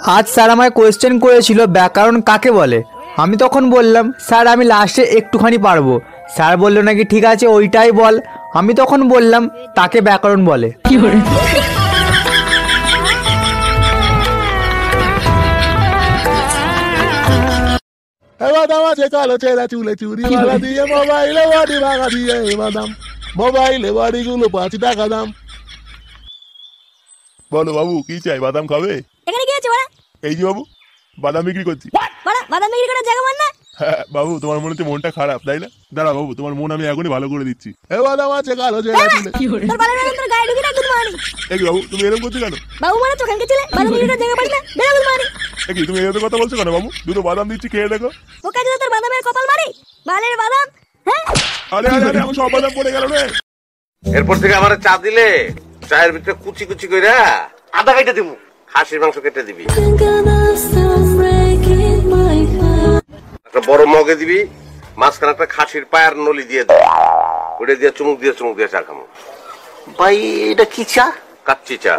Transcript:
আজ স্যার আমায় কোয়েশ্চেন করেছিল ব্যাকরণ কাকে বলে। আমি তখন বললাম স্যার আমি লাস্টে একটুখানি পারবো। স্যার বললো নাকি ঠিক আছে ওইটাই বল। আমি তখন বললাম তাকে ব্যাকরণ বলে। বাদাম আছে কালো চেরা চুলে চুরি মালা দিয়ে মোবাইলে বাড়ি ভাঙা দিয়ে বাদাম মোবাইলে বাড়িগুলো 5 টাকা দাম। বলো বাবু কি চাই? বাদাম খাবে? এখানে কি আছে বড়া? এই যে বাবু বাদাম বিক্রি করছি। বড়া বাদাম বিক্রি করার জায়গা মান না? হ্যাঁ বাবু তোমার মনে হচ্ছে মনটা খারাপ তাই না? দাঁড়া বাবু তোমার মন আমি এখনই ভালো করে দিচ্ছি। বাদাম আছে কালো চেরা চুলে। তোর বালের তোর গায়ে ঢুকে না গুড মর্নিং। এই বাবু তুমি এরকম করছো কেন? বাবু মানে চোখান কে ছিলে বাদাম বিক্রি করার জায়গা পাস না? Bera good morning. এই তুমি এরকম কথা বলছো কেন বাবু? দুটো বাদাম দিচ্ছি খেয়ে দেখো। ওকে যদি তোর বাদামের কপাল মারি বালের বাদাম। হ্যাঁ আরে আরে আরে আমার সব বাদাম পড়ে গেল রে। এরপর থেকে আমার চা দিলে চায়ের ভিতরে কুচি কুচি কইরা আদা কেটে দিবি, খাসির মাংস কেটে দিবি, একটা বড় মগে দিবি, মাঝখানে একটা খাসির পায়ের নলি দিয়ে দিবি, ওটা দিয়ে চুমুক দিয়ে চা খামো। ভাই এটা কি চা? কাচ্চি চা।